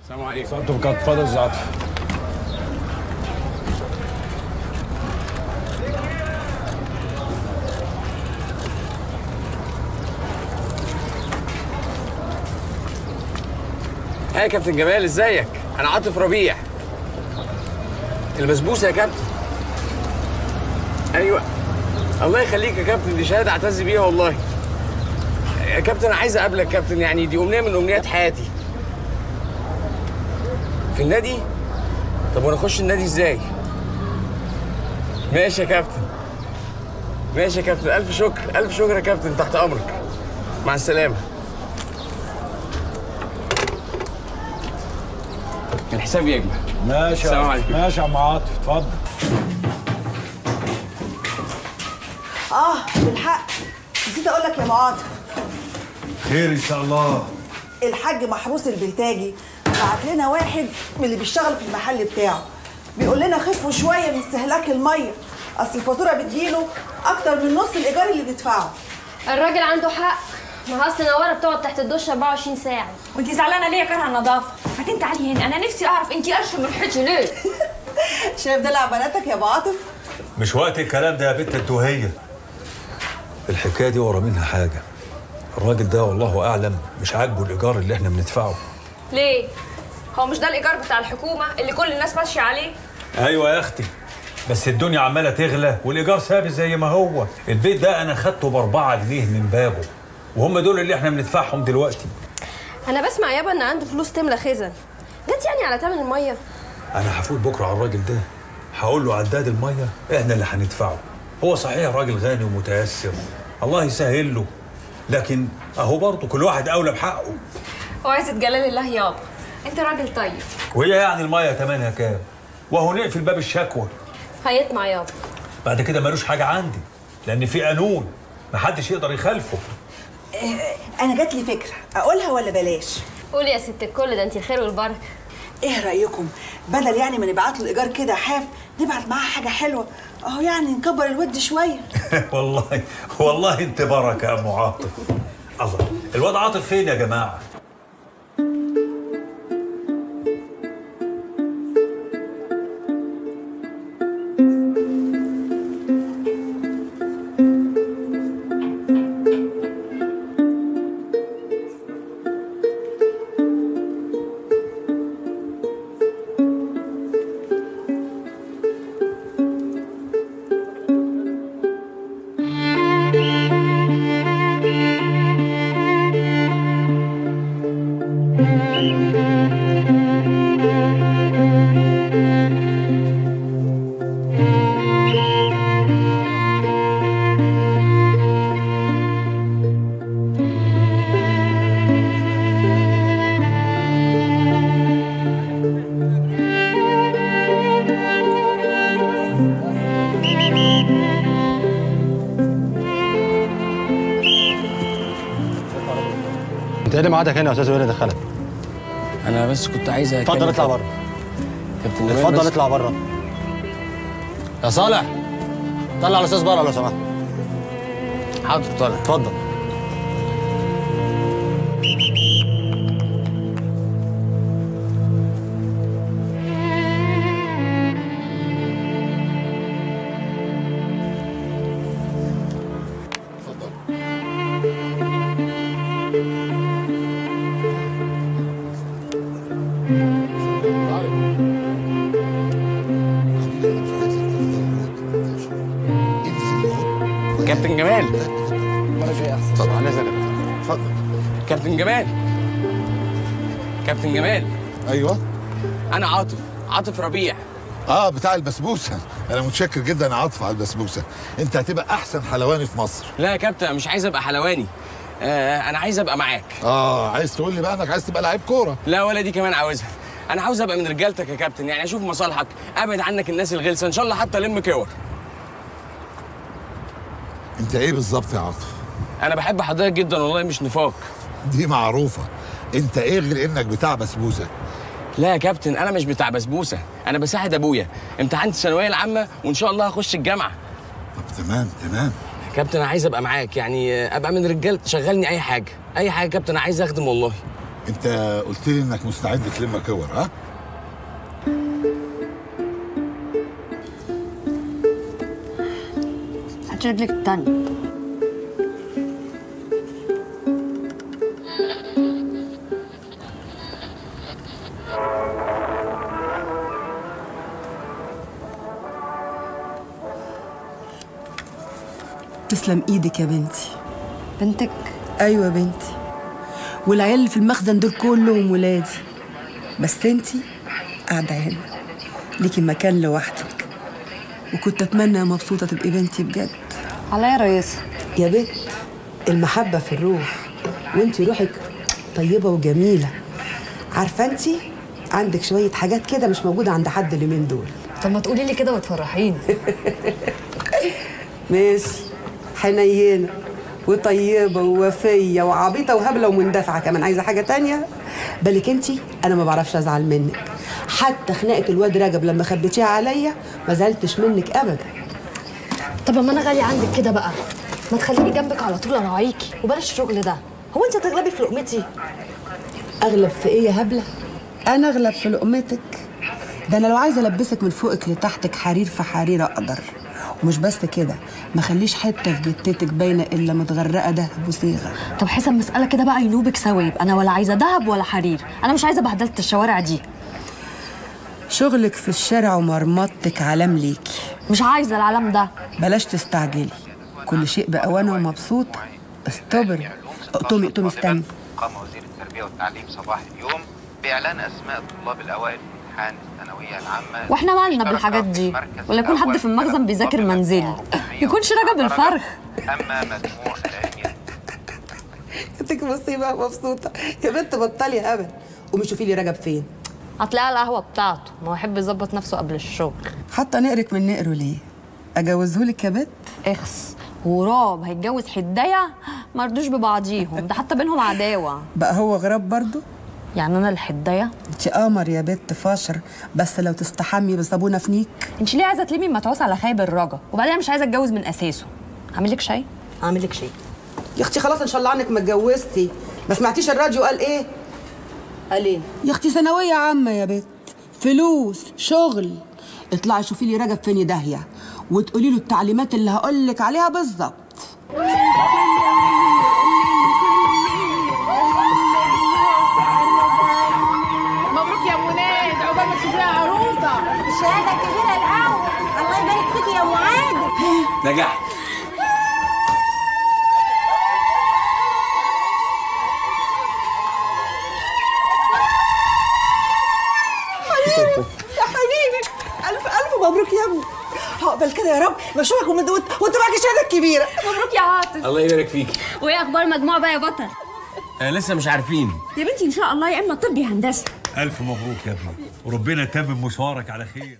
السلام عليكم. انتوا كانت اتفضل يا عاطف. يا كابتن جمال ازيك؟ انا عاطف ربيع. البسبوسه يا كابتن. ايوه الله يخليك يا كابتن، دي شهاده اعتز بيها والله. يا كابتن انا عايز اقابلك يا كابتن، يعني دي امنيه من امنيات حياتي. في النادي؟ طب وانا اخش النادي ازاي؟ ماشي يا كابتن. ماشي يا كابتن، الف شكر الف شكر يا كابتن، تحت امرك. مع السلامه. الحساب يجمع. ماشي السلام عليكم. ماشي يا عم عاطف، اتفضل. بالحق نسيت اقول لك يا معاطف. خير ان شاء الله. الحاج محروس البلتاجي بعت لنا واحد من اللي بيشتغل في المحل بتاعه، بيقول لنا خفوا شويه من استهلاك الميه، اصل الفاتوره بتجيله اكتر من نص الايجار اللي بندفعه. الراجل عنده حق، ما اصل نواره بتقعد تحت الدش 24 ساعه. وانت زعلانه ليه يا كارهه النظافه؟ بعدين تعالي هنا، انا نفسي اعرف انت قرش من الحج ليه؟ شايف دلع بناتك يا ابو عاطف؟ مش وقت الكلام ده يا بنت التوهيه. الحكايه دي ورا منها حاجه. الراجل ده والله اعلم مش عاجبه الايجار اللي احنا بندفعه. ليه؟ هو مش ده الايجار بتاع الحكومه اللي كل الناس ماشيه عليه؟ ايوه يا اختي، بس الدنيا عماله تغلى والايجار ثابت زي ما هو. البيت ده انا خدته ب4 جنيه من بابه، وهم دول اللي احنا بندفعهم دلوقتي. انا بسمع يابا ان عنده فلوس تملى خزن، جت يعني على تمن الميه. انا هفوت بكره على الراجل ده، هقول له عداد الميه احنا اللي هندفعه. هو صحيح راجل غني ومتيسر، الله يسهل له، لكن اهو برضه كل واحد اولى بحقه. وعزة جلال الله يابا، انت راجل طيب. وهي يعني الميه ثمنها كام؟ وهو نقفل باب الشكوى. هيطمع يابا. بعد كده ملوش حاجه عندي، لان في قانون محدش يقدر يخالفه. انا جات لي فكره، اقولها ولا بلاش؟ قولي يا ست الكل، ده انت الخير والبركه. ايه رايكم بدل يعني ما نبعت له الايجار كده حاف، نبعت معاه حاجه حلوه، اهو يعني نكبر الود شويه. والله انت بركه يا ام عاطف. الله، الواد عاطف فين يا جماعه؟ انت ايه اللي معادك هنا يا استاذ؟ وين دخلك؟ انا بس كنت عايز اتفضل اطلع بره. كابتن جمال اتفضل بس. اطلع بره. يا صالح طلع الاستاذ بره لو سمحت. حاضر طالع. اتفضل. كابتن جمال. ولا شيء احسن. اتفضل على اذنك. اتفضل. كابتن جمال. كابتن جمال. ايوه انا عاطف ربيع. بتاع البسبوسه. انا متشكر جدا يا عاطف على البسبوسه، انت هتبقى احسن حلواني في مصر. لا يا كابتن، أنا مش عايز ابقى حلواني. انا عايز ابقى معاك. عايز تقول لي بقى انك عايز تبقى لعيب كوره؟ لا ولا دي كمان عاوزها. انا عاوز ابقى من رجالتك يا كابتن، يعني اشوف مصالحك، ابعد عنك الناس الغلسه، ان شاء الله حتى الم كور. انت ايه بالظبط يا عاطف؟ انا بحب حضرتك جدا والله، مش نفاق. دي معروفه. انت ايه غير انك بتاع بسبوسه؟ لا يا كابتن، انا مش بتاع بسبوسه، انا بساعد ابويا. امتحنت الثانويه العامه وان شاء الله هخش الجامعه. طب تمام. كابتن انا عايز ابقى معاك، يعني ابقى من رجال، شغلني اي حاجه اي حاجه. كابتن انا عايز اخدم والله. انت قلت لي انك مستعد تلم كور، ها؟ هات رجلك التانية. تسلم ايدك يا بنتي. بنتك؟ ايوه بنتي، والعيال اللي في المخزن دول كلهم ولادي، بس انتي قاعده هنا ليكي مكان لوحدك، وكنت اتمنى مبسوطه تبقي بنتي بجد. على يا ريسة يا بنت، المحبه في الروح، وانتي روحك طيبه وجميله. عارفه انتي عندك شويه حاجات كده مش موجوده عند حد اليومين دول. طب ما تقولي لي كده وتفرحيني. ماشي، حنينه وطيبه ووفيه وعبيطه وهبله ومندفعه كمان. عايزه حاجه تانية؟ بالك انتي انا ما بعرفش ازعل منك، حتى خناقه الواد رجب لما خبيتيها عليا ما زعلتش منك ابدا. طب ما انا غالية عندك كده بقى، ما تخليني جنبك على طول اراعيكي وبلاش الشغل ده. هو انت هتغلبي في لقمتي؟ اغلب في ايه يا هبله؟ انا اغلب في لقمتك؟ ده انا لو عايزه البسك من فوقك لتحتك حرير في حرير اقدر. ومش بس كده، ما خليش حته في جتتك باينه الا متغرقه دهب وصيغه. طب حسب مسألة كده بقى ينوبك سويب، انا ولا عايزه دهب ولا حرير، انا مش عايزه بهدله الشوارع دي. شغلك في الشارع ومرمطتك علام ليكي. مش عايزه العالم ده. بلاش تستعجلي، كل شيء بأوانه ومبسوط. استبري، اقطمي استني. قام وزير التربيه والتعليم صباح اليوم باعلان اسماء الطلاب الاوائل في امتحان الثانويه العامه. واحنا مالنا بالحاجات دي؟ ولا يكون حد في المخزن بيذاكر منزلي؟ يكونش رجب الفرخ. اما مجموع العلمي انتك مصيبه مبسوطه يا بنت، بطلي هبل. قومي شوفي لي رجب فين. هتلاقيها القهوه بتاعته، ما هو يحب يظبط نفسه قبل الشغل. حتى نقرك من نقره ليه؟ اجوزهولك يا بنت؟ اخس وراب هيتجوز حدايه؟ ما رضوش ببعضيهم، ده حتى بينهم عداوه. بقى هو غراب برضو؟ يعني انا الحدايه؟ انت قمر يا بنت فاشر، بس لو تستحمي بصابونه فنيك. انت ليه عايزه تلمي متعوس على خايب الرجا؟ وبعدين مش عايزه اتجوز من اساسه. اعمل لك شاي؟ اعمل لك شاي يا اختي. خلاص ان شاء الله عنك ما اتجوزتي. ما سمعتيش الراديو قال ايه؟ قال ايه؟ يا اختي ثانويه عامه يا بنت، فلوس، شغل. اطلعي شوفي لي رجب فين داهيه وتقولي له التعليمات اللي هقول لك عليها بالظبط. مبروك يا مناد، عقبال ما تشوفيها عروسه. الشهاده الكبيره الاول. الله يبارك فيكي يا ام عادل. نجحت. يا حبيبي، ألف ألف مبروك يا ابني. عقبال كده يا رب بشوفك وانت معاك الشهاده الكبيره. مبروك يا عاطف. الله يبارك فيكي. وايه اخبار مجموع بقى يا بطل؟ لسه مش عارفين يا بنتي ان شاء الله يا اما طب يا هندسه. الف مبروك يا ابني، وربنا يتمم مشوارك على خير.